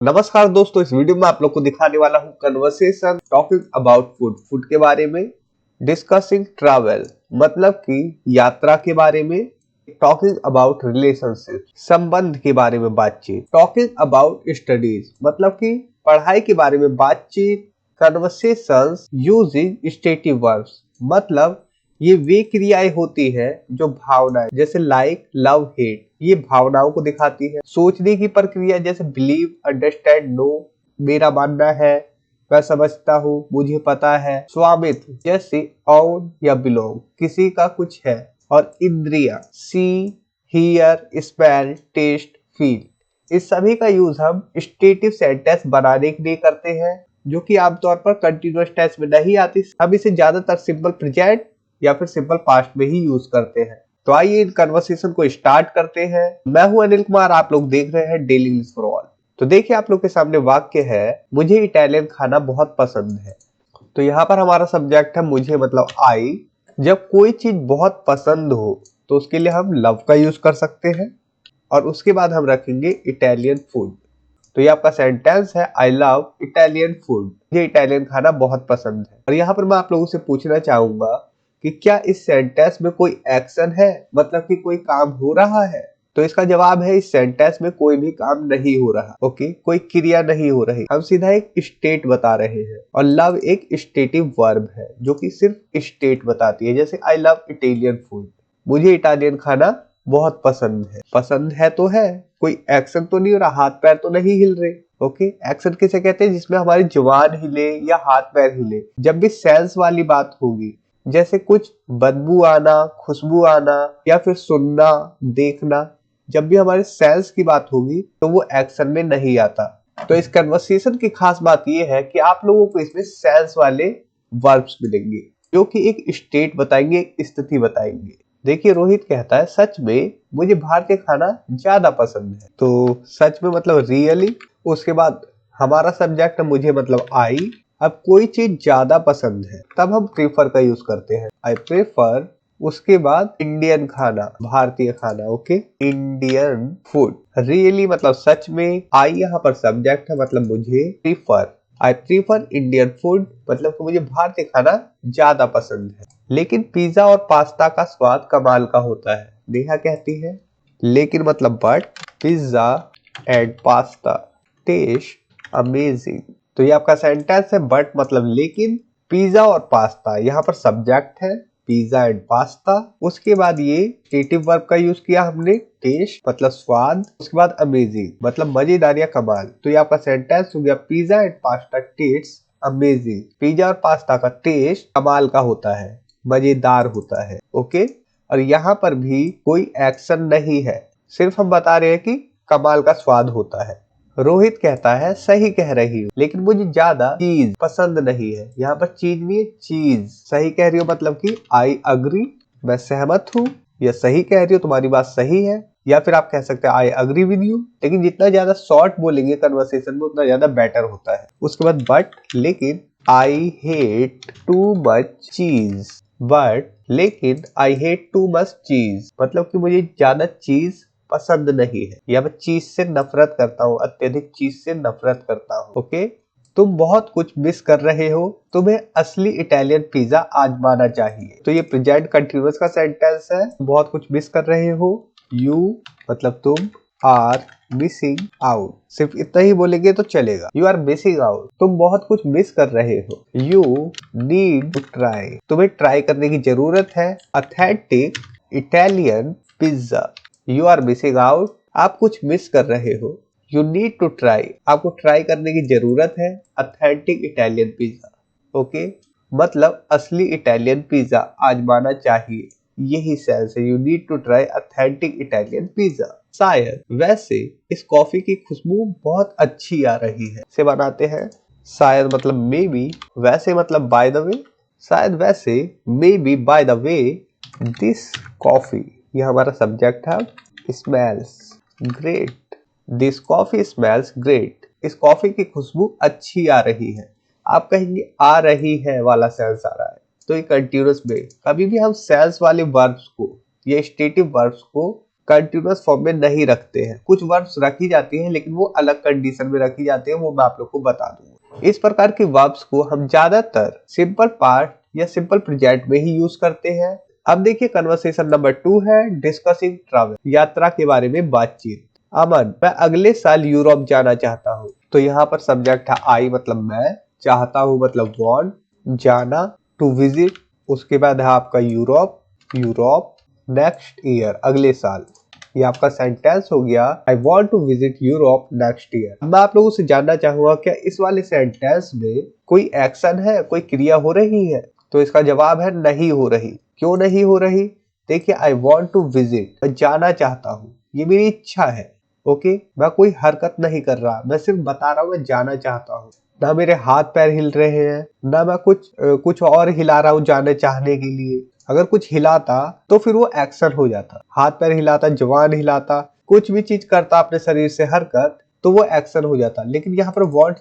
नमस्कार दोस्तों, इस वीडियो में आप लोग को दिखाने वाला हूँ कन्वर्सेशन टॉकिंग अबाउट फूड के बारे में। डिस्कसिंग ट्रैवल मतलब कि यात्रा के बारे में। टॉकिंग अबाउट रिलेशनशिप संबंध के बारे में बातचीत। टॉकिंग अबाउट स्टडीज मतलब कि पढ़ाई के बारे में बातचीत। कन्वर्सेशंस यूजिंग स्टेटिव वर्ब्स मतलब ये वे क्रियाएं होती है जो भावनाएं जैसे लाइक, लव, हेट ये भावनाओं को दिखाती है। सोचने की प्रक्रिया जैसे बिलीव, अंडरस्टैंड, नो मेरा मानना है, मैं समझता हूँ, मुझे पता है। स्वामित्व जैसे ओन या बिलोंग किसी का कुछ है। और इंद्रिया सी, हियर, स्मेल, टेस्ट, फील इस सभी का यूज हम स्टेटिव सेंटेंस बनाने के लिए करते हैं जो कि आमतौर पर कंटिन्यूअस टेंस में नहीं आती। हम इसे ज्यादातर सिंपल प्रेजेंट या फिर सिंपल पास्ट में ही यूज करते हैं। तो आइए इन कन्वर्सेशन को स्टार्ट करते हैं। मैं हूं अनिल कुमार, आप लोग देख रहे हैं डेली इंग्लिश फॉर ऑल। तो देखिए आप लोग के सामने वाक्य है, मुझे इटालियन खाना बहुत पसंद है। तो यहाँ पर हमारा सब्जेक्ट है मुझे मतलब आई। जब कोई चीज बहुत पसंद हो तो उसके लिए हम लव का यूज कर सकते हैं और उसके बाद हम रखेंगे इटालियन फूड। तो ये आपका सेंटेंस है, आई लव इटालियन फूड, मुझे इटालियन खाना बहुत पसंद है। और यहाँ पर मैं आप लोगों से पूछना चाहूंगा कि क्या इस सेंटेंस में कोई एक्शन है, मतलब कि कोई काम हो रहा है। तो इसका जवाब है इस सेंटेंस में कोई भी काम नहीं हो रहा। ओके, कोई क्रिया नहीं हो रही, हम सीधा एक स्टेट बता रहे हैं। और लव एक स्टेटिव वर्ब है जो कि सिर्फ स्टेट बताती है। जैसे आई लव इटालियन फूड, मुझे इटालियन खाना बहुत पसंद है। पसंद है तो है, कोई एक्शन तो नहीं हो रहा, हाथ पैर तो नहीं हिल रहे। ओके, एक्शन किसे कहते हैं? जिसमें हमारी जुबान हिले या हाथ पैर हिले। जब भी सेंस वाली बात होगी, जैसे कुछ बदबू आना, खुशबू आना या फिर सुनना, देखना, जब भी हमारे सेंस की बात होगी तो वो एक्शन में नहीं आता। तो इस कन्वर्सेशन की खास बात यह है कि आप लोगों को इसमें सेंस वाले वर्ब्स मिलेंगे जो कि एक स्टेट बताएंगे, एक स्थिति बताएंगे। देखिए रोहित कहता है सच में मुझे भारतीय खाना ज्यादा पसंद है। तो सच में मतलब रियली। उसके बाद हमारा सब्जेक्ट है मुझे मतलब आई। अब कोई चीज ज्यादा पसंद है तब हम प्रेफर का यूज करते हैं, आई प्रेफर। उसके बाद इंडियन खाना, भारतीय खाना। Okay, Indian food. रियली मतलब सच में। आई यहाँ पर सब्जेक्ट है मतलब मुझे prefer, I prefer Indian food मतलब कि मुझे भारतीय खाना ज्यादा पसंद है। लेकिन पिज्जा और पास्ता का स्वाद कमाल का होता है, नेहा कहती है। लेकिन मतलब but, pizza and pasta test amazing. तो ये आपका सेंटेंस है, बट मतलब लेकिन, पिज्जा और पास्ता यहाँ पर सब्जेक्ट है, पिज्जा एंड पास्ता। उसके बाद ये स्टेटिव वर्ब का यूज किया हमने, टेस्ट मतलब स्वाद। उसके बाद अमेजिंग मतलब मजेदार या कमाल। तो ये आपका सेंटेंस हो गया, pizza and pasta test amazing. Pizza और पास्ता का टेस्ट कमाल का होता है, मजेदार होता है। ओके, और यहाँ पर भी कोई एक्शन नहीं है, सिर्फ हम बता रहे हैं कि कमाल का स्वाद होता है। रोहित कहता है सही कह रही हो, लेकिन मुझे ज्यादा चीज पसंद नहीं है। यहाँ पर चीज नहीं है, चीज। सही कह रही हो मतलब कि आई अग्री, मैं सहमत हूँ, या सही कह रही हो, तुम्हारी बात सही है। या फिर आप कह सकते हैं आई अग्री विद यू। लेकिन जितना ज्यादा शॉर्ट बोलेंगे कन्वर्सेशन में उतना ज्यादा बेटर होता है। उसके बाद बट, लेकिन आई हेट टू मच चीज। बट लेकिन आई हेट टू मच चीज मतलब कि मुझे ज्यादा चीज पसंद नहीं है, या मैं चीज से नफरत करता हूँ, अत्यधिक चीज से नफरत करता हूँ। ओके, तुम बहुत कुछ मिस कर रहे हो, तुम्हें असली इटालियन पिज्जा आजमाना चाहिए। तो ये प्रेजेंट कंटिन्यूअस का सेंटेंस है, बहुत कुछ मिस कर रहे हो। यू मतलब तुम, आर मिसिंग आउट, सिर्फ इतना ही बोलेंगे तो चलेगा। यू आर मिसिंग आउट, तुम बहुत कुछ मिस कर रहे हो। यू नीड टू ट्राई, तुम्हें ट्राई करने की जरूरत है, authentic Italian pizza. You are missing out, आप कुछ मिस कर रहे हो। यू नीड टू ट्राई, आपको ट्राई करने की जरूरत है, ऑथेंटिक इटालियन पिज्जा। ओके, मतलब असली इटालियन पिज्जा आजमाना चाहिए, यही सेंस है। You need to try authentic Italian pizza. शायद, वैसे इस कॉफी की खुशबू बहुत अच्छी आ रही है, से बनाते हैं। शायद मतलब मे बी, वैसे मतलब बाय द वे। शायद वैसे, may be by the way, this coffee, ये हमारा सब्जेक्ट है, smells great. This coffee smells great, इस कॉफी की खुशबू अच्छी आ रही है। आप कहेंगे आ रही है वाला सेंस आ रहा है, तो ये कंटिन्यूअस में कभी भी हम सेंस वाले वर्ब्स को या स्टेटिव वर्ब्स को कंटिन्यूअस फॉर्म में नहीं रखते हैं। कुछ वर्ब्स रखी जाती हैं लेकिन वो अलग कंडीशन में रखी जाती है, वो मैं आप लोग को बता दूंगा। इस प्रकार के वर्ब्स को हम ज्यादातर सिंपल पास्ट या सिंपल प्रेजेंट में ही यूज करते हैं। अब देखिए कन्वर्सेशन नंबर 2 है डिस्कसिंग ट्रैवल, यात्रा के बारे में बातचीत। अमन, मैं अगले साल यूरोप जाना चाहता हूँ। तो यहाँ पर सब्जेक्ट है आई मतलब मैं, चाहता हूँ मतलब वांट, जाना टू विजिट, उसके बाद है आपका यूरोप, यूरोप नेक्स्ट ईयर अगले साल। ये आपका सेंटेंस हो गया I want to visit Europe next year. मैं आप लोगों से जानना चाहूंगा क्या इस वाले सेंटेंस में कोई एक्शन है, कोई क्रिया हो रही है? तो इसका जवाब है नहीं हो रही। क्यों नहीं हो रही? देखिए आई वॉन्ट टू विजिट, मैं जाना चाहता हूँ, ये मेरी इच्छा है। ओके, मैं कोई हरकत नहीं कर रहा, मैं सिर्फ बता रहा हूँ मैं जाना चाहता हूँ। ना मेरे हाथ पैर हिल रहे हैं, ना मैं कुछ और हिला रहा हूँ जाने चाहने के लिए। अगर कुछ हिलाता तो फिर वो एक्शन हो जाता, हाथ पैर हिलाता, जवान हिलाता, कुछ भी चीज करता अपने शरीर से हरकत, तो वो एक्शन हो जाता। लेकिन यहाँ पर वांट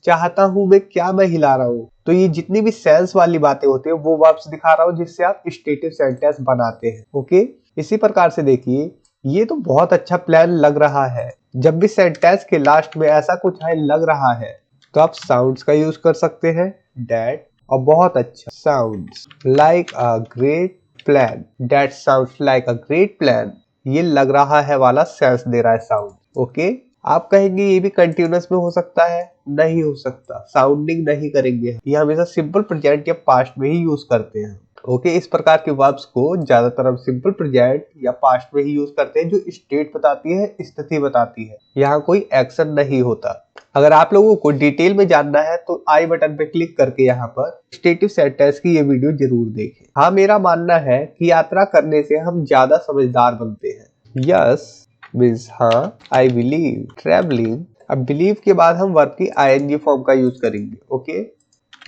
चाहता हूँ मैं, क्या मैं हिला रहा हूँ? तो ये जितनी भी सेंस वाली बातें होती है वो वर्ब्स दिखा रहा हूँ जिससे आप स्टेटिव सेंटेंस बनाते हैं। ओके, इसी प्रकार से देखिए ये तो बहुत अच्छा प्लान लग रहा है। जब भी सेंटेंस के लास्ट में ऐसा कुछ है लग रहा है तो आप साउंड्स का यूज कर सकते हैं, दैट, और बहुत अच्छा, sounds like a great plan, that sounds like a great plan, ये लग रहा है वाला सेंस दे रहा है साउंड। ओके, आप कहेंगे ये भी कंटिन्यूअस में हो सकता है? नहीं हो सकता, साउंडिंग नहीं करेंगे, ये हमेशा सिंपल प्रेजेंट या पास्ट में ही यूज करते हैं। ओके, इस प्रकार के वर्ब्स को ज्यादातर हम सिंपल प्रेजेंट या पास्ट में ही यूज करते हैं, जो स्टेट बताती है, स्थिति बताती है, यहाँ कोई एक्शन नहीं होता। अगर आप लोगों को डिटेल में जानना है तो आई बटन पे क्लिक करके यहाँ पर स्टेटिव सेंटेंस की ये वीडियो जरूर देखें। हाँ, मेरा मानना है कि यात्रा करने से हम ज्यादा समझदार बनते हैं। यस मीन्स हाँ, आई बिलीव ट्रेवलिंग, अब बिलीव के बाद हम वर्ब की आईएनजी फॉर्म का यूज करेंगे। Okay,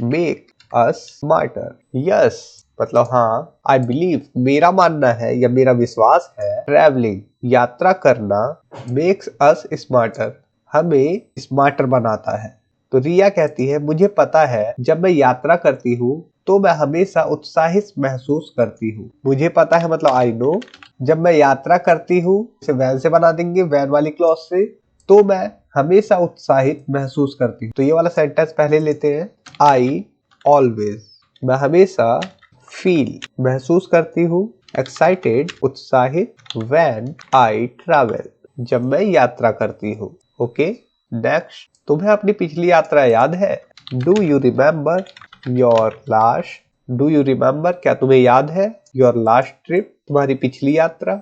make us smarter, yes मतलब हाँ, आई बिलीव मेरा मानना है या मेरा विश्वास है, ट्रेवलिंग यात्रा करना, मेक्स अस स्मार्टर हमें स्मार्टर बनाता है। तो रिया कहती है मुझे पता है जब मैं यात्रा करती हूँ तो मैं हमेशा उत्साहित महसूस करती हूँ। मुझे पता है मतलब आई नो, जब मैं यात्रा करती हूँ, इसे वैन से बना देंगे, वैन वाली क्लॉज से, तो मैं हमेशा उत्साहित महसूस करती हूँ। तो ये वाला सेंटेंस पहले लेते हैं, आई ऑलवेज, मैं हमेशा फील महसूस करती हूँ, एक्साइटेड उत्साहित, व्हेन आई ट्रैवल जब मैं यात्रा करती हूँ। ओके, नेक्स्ट, तुम्हें अपनी पिछली यात्रा याद है? Do you remember your last, do you remember क्या तुम्हें याद है योर लास्ट ट्रिप, तुम्हारी पिछली यात्रा?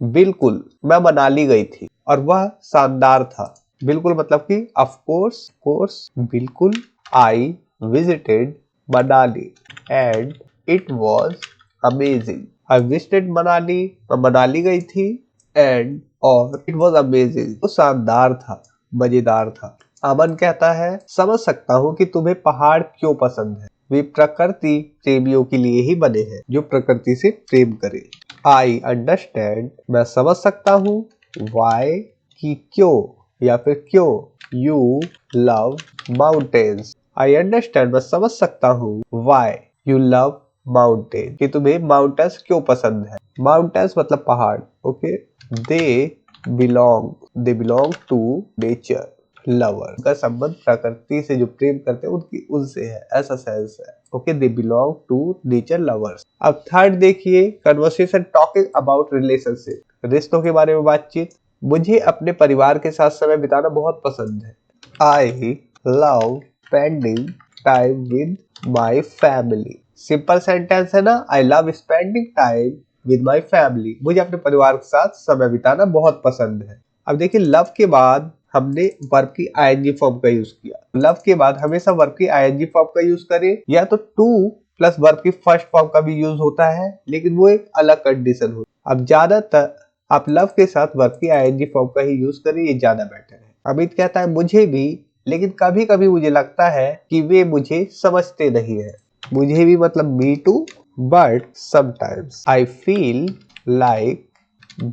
बिल्कुल, मैं मनाली गई थी और वह शानदार था। बिल्कुल मतलब कि ऑफ कोर्स बिल्कुल, I visited Manali and it was amazing, I visited Manali, मैं मनाली गई थी, एंड और इट वॉज अमेजिंग, वो शानदार था, मजेदार था। अमन कहता है समझ सकता हूँ कि तुम्हें पहाड़ क्यों पसंद है, वे प्रकृति प्रेमियों के लिए ही बने हैं जो प्रकृति से प्रेम करे। आई अंडरस्टैंड, मैं समझ सकता हूँ, वाई कि क्यों या फिर क्यों, you love mountains, I understand मैं समझ सकता हूँ, वाई यू लव माउंटेन, कि तुम्हें माउंटेन्स क्यों पसंद है। माउंटेन्स मतलब पहाड़। Okay, they belong to nature lover, उनका संबंध प्रकृति से जो प्रेम करते हैं उनकी उनसे है, ऐसा सेंस है। Okay, they belong to nature lovers. अब थर्ड देखिए, कन्वर्सेशन टॉकिंग अबाउट रिलेशनशिप, रिश्तों के बारे में बातचीत। मुझे अपने परिवार के साथ समय बिताना बहुत पसंद है, I love spending time with my family. Simple sentence है ना, I love spending time with my family, मुझे अपने परिवार के साथ समय बिताना बहुत पसंद है। अब देखिए लव के बाद हमने वर्ब की आईएनजी फॉर्म का यूज किया। लव के बाद हमेशा वर्ब की आईएनजी फॉर्म का यूज करें, या तो टू प्लस वर्ब की फर्स्ट फॉर्म का भी यूज होता है, लेकिन वो एक अलग कंडीशन होती है। अब ज्यादातर आप लव के साथ वर्ब की आईएनजी फॉर्म का ही यूज करें, ये ज्यादा बेटर है। अमित कहता है मुझे भी, लेकिन कभी कभी मुझे लगता है कि वे मुझे समझते नहीं है। मुझे भी मतलब me too, but sometimes I feel like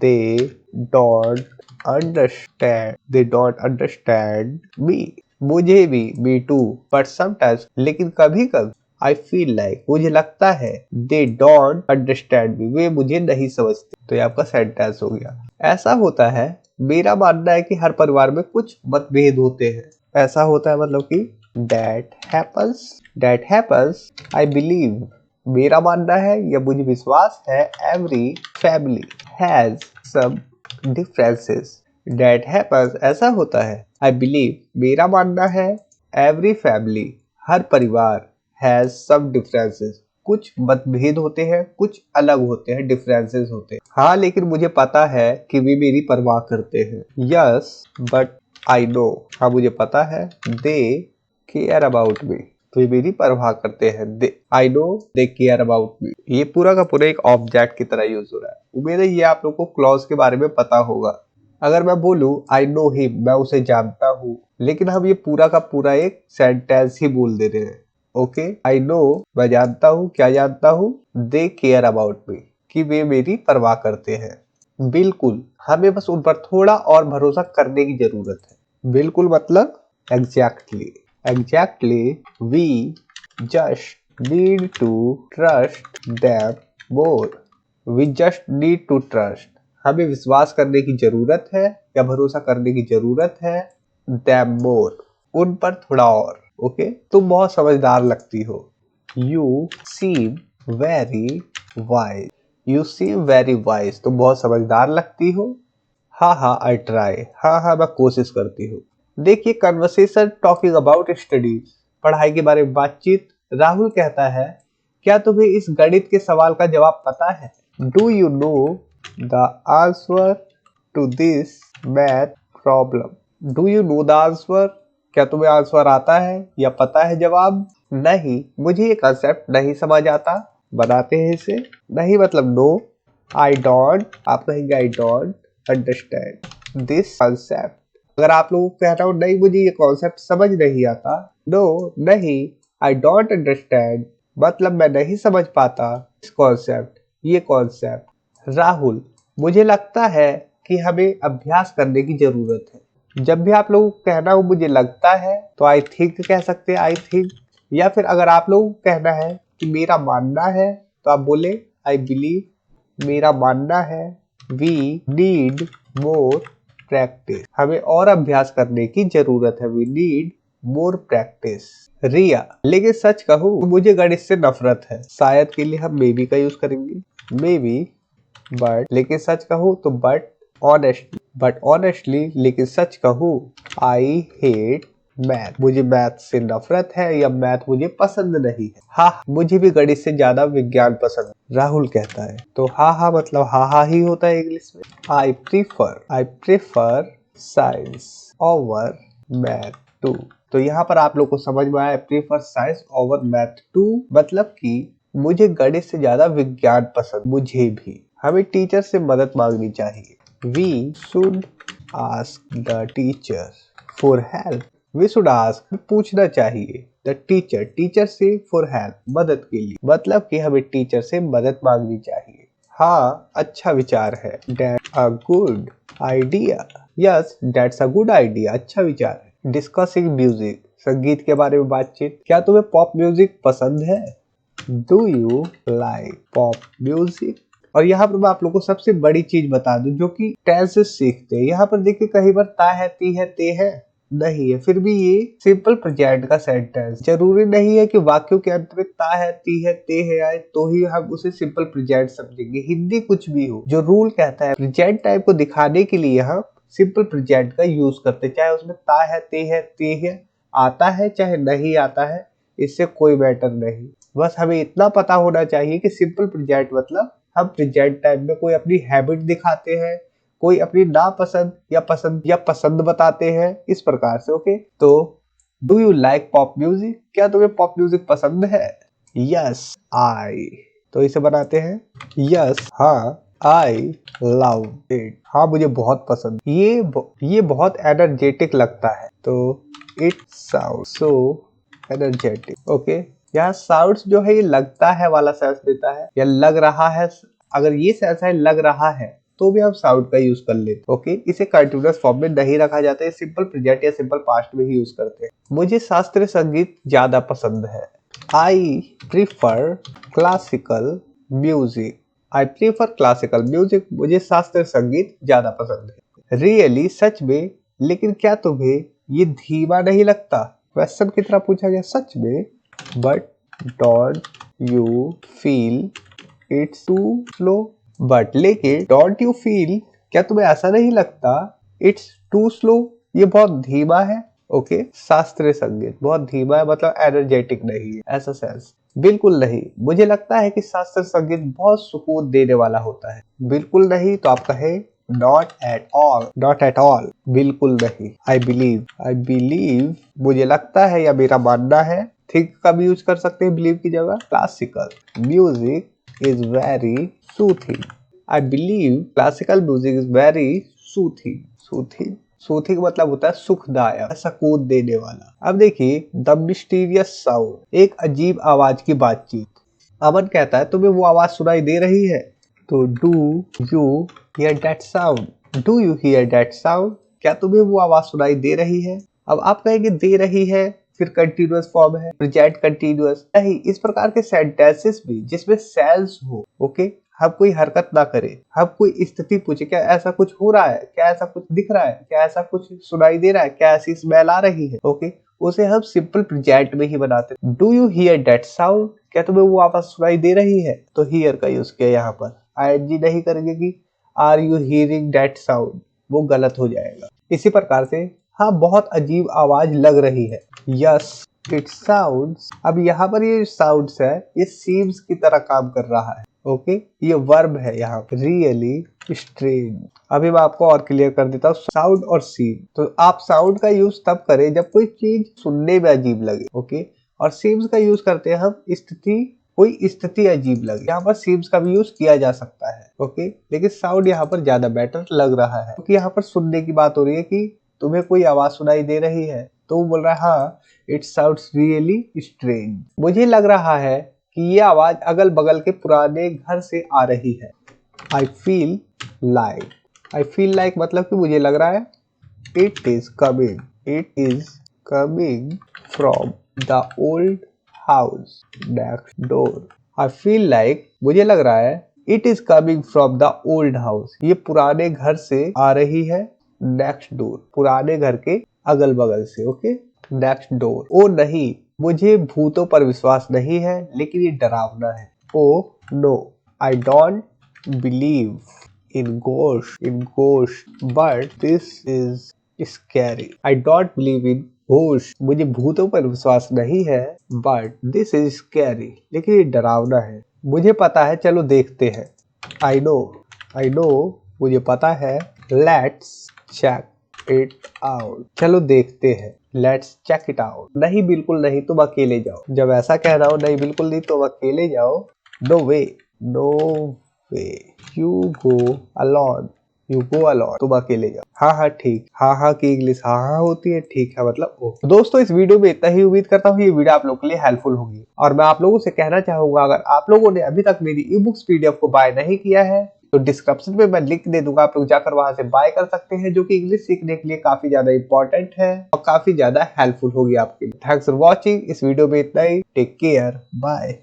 they they don't understand me, मुझे भी me too, but sometimes लेकिन कभी कभी I feel like मुझे लगता है they don't understand me, वे मुझे नहीं समझते। तो ये आपका सेंटेंस हो गया। ऐसा होता है, मेरा मानना है कि हर परिवार में कुछ मतभेद होते हैं। ऐसा होता है मतलब कि that happens, I believe, मेरा मानना है या मुझे विश्वास है, every family has some differences। that happens, ऐसा होता है, I believe, मेरा मानना है, every family, हर परिवार, has some differences, कुछ मतभेद होते हैं, कुछ अलग होते हैं, डिफरेंसेस होते हैं। हाँ, लेकिन मुझे पता है कि वे मेरी परवाह करते हैं। यस बट आई नो, हाँ मुझे पता है, दे केयर अबाउट मी, तो ये मेरी परवाह करते हैं। I know they care about me, ये पूरा का पूरा एक ऑब्जेक्ट की तरह यूज हो रहा है। उम्मीद है ये आप लोग को क्लॉज के बारे में पता होगा। अगर मैं बोलूं आई नो हिम, मैं उसे जानता हूँ, लेकिन हम ये पूरा का पूरा एक सेंटेंस ही बोल दे रहे हैं। ओके, आई नो, मैं जानता हूँ, क्या जानता हूँ, दे केयर अबाउट मी, कि वे मेरी परवाह करते हैं। बिल्कुल, हमें बस उन पर थोड़ा और भरोसा करने की जरूरत है। बिल्कुल मतलब exactly we just need to trust them more. We just need to trust, हमें विश्वास करने की जरूरत है या भरोसा करने की जरूरत है, देम मोर, उन पर थोड़ा और। ओके, तुम बहुत समझदार लगती हो। यू सीम वेरी वाइज, तुम बहुत समझदार लगती हो। हाँ आई ट्राई, हाँ मैं कोशिश करती हूँ। देखिए, कन्वर्सेशन टॉकिंग अबाउट स्टडीज, पढ़ाई के बारे में बातचीत। राहुल कहता है, क्या तुम्हें इस गणित के सवाल का जवाब पता है? Do you know the answer to this math problem? Do you know the answer, क्या तुम्हें आंसर आता है या पता है जवाब? नहीं, मुझे ये कंसेप्ट नहीं समझ आता। बनाते हैं इसे। नहीं मतलब नो। आई डोंट, आप कहेंगे I don't understand this concept. अगर आप लोगों को कहना हो नहीं मुझे ये कॉन्सेप्ट समझ नहीं आता, नो नहीं, आई डोंट अंडरस्टैंड मतलब मैं नहीं समझ पाता इस कॉन्सेप्ट, ये कॉन्सेप्ट। राहुल, मुझे लगता है कि हमें अभ्यास करने की जरूरत है। जब भी आप लोगों को कहना हो मुझे लगता है, तो आई थिंक कह सकते हैं, आई थिंक। या फिर अगर आप लोगों को कहना है कि मेरा मानना है, तो आप बोले आई बिलीव, मेरा मानना है। वी नीड मोर प्रैक्टिस, हमें और अभ्यास करने की जरूरत है। We need more practice. Riya, लेकिन सच कहूँ मुझे गणित से नफरत है। शायद के लिए हम मे बी का यूज करेंगे, मे बी, बट, लेकिन सच कहूँ तो बट ऑनेस्टली, लेकिन सच कहूँ, आई हेट मैथ, मुझे मैथ से नफरत है या मैथ मुझे पसंद नहीं है। हाँ, मुझे भी गणित से ज्यादा विज्ञान पसंद है, राहुल कहता है। तो हाँ मतलब हाँ ही होता है इंग्लिश में। I prefer science over math too. तो यहाँ पर आप लोग को समझ में आया, prefer science over math too मतलब कि मुझे गणित से ज्यादा विज्ञान पसंद। मुझे भी। हमें टीचर से मदद मांगनी चाहिए। We should ask the teacher for help. We should ask, पूछना चाहिए, द टीचर से फॉर हेल्प, मदद के लिए। मतलब कि हमें टीचर से मदद मांगनी चाहिए। हाँ, अच्छा विचार है। That's a good idea. Yes, that's a good idea. अच्छा विचार है। Discussing music, संगीत के बारे में बातचीत। क्या तुम्हें पॉप म्यूजिक पसंद है? Do you like pop music? और यहाँ पर मैं आप लोगों को सबसे बड़ी चीज बता दूं जो कि टेंस से सीखते हैं। यहाँ पर देखिए कहीं बार ता है, ती है, ते है नहीं है, फिर भी ये सिंपल प्रेजेंट का सेंटेंस। जरूरी नहीं है कि वाक्यों के अंत में ता है, ती है, ते है आए तो ही हम उसे सिंपल प्रेजेंट समझेंगे। हिंदी कुछ भी हो, जो रूल कहता है प्रेजेंट टाइम को दिखाने के लिए हम सिंपल प्रेजेंट का यूज करते, चाहे उसमें ता है, ते है आता है, चाहे नहीं आता है, इससे कोई मैटर नहीं। बस हमें इतना पता होना चाहिए कि सिंपल प्रेजेंट मतलब हम प्रेजेंट टाइम में कोई अपनी हैबिट दिखाते हैं, कोई अपनी नापसंद या पसंद बताते हैं, इस प्रकार से। ओके, तो do you like pop music? क्या तुम्हें पॉप म्यूजिक पसंद है? यस आई, तो इसे बनाते हैं यस, हाँ आई लव इट, हाँ मुझे बहुत पसंद। ये बहुत एनर्जेटिक लगता है, तो it sound so energetic. Okay, यहाँ साउंड्स जो है ये लगता है वाला सेंस देता है, या लग रहा है। अगर ये सेंस है लग रहा है तो भी हम साउंड का यूज कर लेते। ओके, इसे कंटीन्यूअस फॉर्म में नहीं रखा जाता है, सिंपल प्रेजेंट या सिंपल पास्ट में ही यूज करते हैं। मुझे शास्त्रीय संगीत ज्यादा पसंद है। I prefer classical music. I prefer classical music, मुझे शास्त्रीय संगीत ज्यादा पसंद है। रियली, सच में, लेकिन क्या तुम्हें ये धीमा नहीं लगता? क्वेश्चन की तरह पूछा गया, सच में। But don't you feel it's too slow? But लेकिन डोंट यू फील, क्या तुम्हें ऐसा नहीं लगता इट्स टू स्लो, ये बहुत धीमा है? ओके, शास्त्रीय संगीत बहुत धीमा है मतलब एनर्जेटिक नहीं है, ऐसा सेंस। बिल्कुल नहीं, मुझे लगता है कि शास्त्रीय संगीत बहुत सुकून देने वाला होता है। बिल्कुल नहीं, तो आप कहे not at all. Not at all, बिल्कुल नहीं। आई बिलीव, मुझे लगता है या मेरा मानना है। थिंक का भी यूज कर सकते हैं बिलीव की जगह। Classical music is very soothing. I believe classical music is very soothing. Soothing, soothing मतलब होता है सुखदायक, सुकून देने वाला। अब देखिए, द मिस्टीरियस साउंड, एक अजीब आवाज की बातचीत। अमन कहता है तुम्हें वो आवाज सुनाई दे रही है? तो do you here that sound? Do you here that sound, क्या तुम्हें वो आवाज सुनाई दे रही है? अब आप कहेंगे दे रही है, फिर कंटीन्यूअस फॉर्म है, प्रेजेंट कंटीन्यूअस नहीं। इस प्रकार के सेंटेंसेस भी जिसमें सेंस हो, ओके, हम कोई हरकत ना करें, हम कोई स्थिति पूछे, क्या ऐसा कुछ हो रहा है, क्या ऐसा कुछ दिख रहा है, क्या ऐसा कुछ सुनाई दे रहा है, क्या ऐसी स्मेल आ रही है, ओके, उसे हम सिंपल प्रेजेंट में ही बनाते हैं। Do you here that sound, क्या तुम्हें वो आवाज सुनाई दे रही है? तो हियर का यूज किया यहाँ पर। आईएनजी नहीं करेंगे कि are you hearing that sound, वो गलत हो जाएगा। इसी प्रकार से हाँ, बहुत अजीब आवाज लग रही है। यस इट साउंड्स, अब यहाँ पर ये साउंड्स है, ये सीम्स की तरह काम कर रहा है, ओके, ये वर्ब है यहाँ पे। रियली स्ट्रेंज, अभी मैं आपको और क्लियर कर देता हूँ साउंड और सीम। तो आप साउंड का यूज तब करें जब कोई चीज सुनने में अजीब लगे, ओके, और सीम्स का यूज करते हैं हम स्थिति, कोई स्थिति अजीब लगे। यहाँ पर सीम्स का भी यूज किया जा सकता है, ओके, लेकिन साउंड यहाँ पर ज्यादा बेटर लग रहा है क्योंकि यहाँ पर सुनने की बात हो रही है कि तुम्हें कोई आवाज सुनाई दे रही है, तो वो बोल रहा है हाँ इट साउंड्स रियली स्ट्रेंज, मुझे लग रहा है कि ये आवाज अगल बगल के पुराने घर से आ रही है। आई फील लाइक मतलब कि मुझे लग रहा है it is coming from the old house next door. I feel like, मुझे लग रहा है it is coming from the old house, ये पुराने घर से आ रही है। नेक्स्ट डोर, पुराने घर के अगल बगल से, ओके। नेक्स्ट डोर, ओ नहीं, मुझे भूतों पर विश्वास नहीं है, लेकिन ये डरावना है। Oh no, I don't believe in ghost but this is scary. I don't believe in ghost, मुझे भूतों पर विश्वास नहीं है, बट दिस इज स्कैरी, लेकिन ये डरावना है। मुझे पता है, चलो देखते हैं। आई नो, मुझे पता है। लेट्स चेक इट आउट, चलो देखते हैं। लेट्स चेक इट आउट, नहीं बिल्कुल नहीं, तुम अकेले जाओ। जब ऐसा कह रहा हो, नहीं बिल्कुल नहीं, तुम अकेले जाओ। No way, you go alone, तुम अकेले जाओ। हाँ ठीक, हाँ की इंग्लिश हाँ होती है, ठीक है मतलब ओ। दोस्तों, इस वीडियो में इतना ही। उम्मीद करता हूँ ये वीडियो आप लोगों के लिए हेल्पफुल होगी, और मैं आप लोगों से कहना चाहूंगा, अगर आप लोगों ने अभी तक मेरी ई बुक्स पीडीएफ को बाय नहीं किया है तो डिस्क्रिप्शन में मैं लिंक दे दूंगा, आप लोग जाकर वहां से बाय कर सकते हैं, जो कि इंग्लिश सीखने के लिए काफी ज्यादा इंपॉर्टेंट है और काफी ज्यादा हेल्पफुल होगी आपके लिए। थैंक्स फॉर वॉचिंग, इस वीडियो में इतना ही। Take care, bye.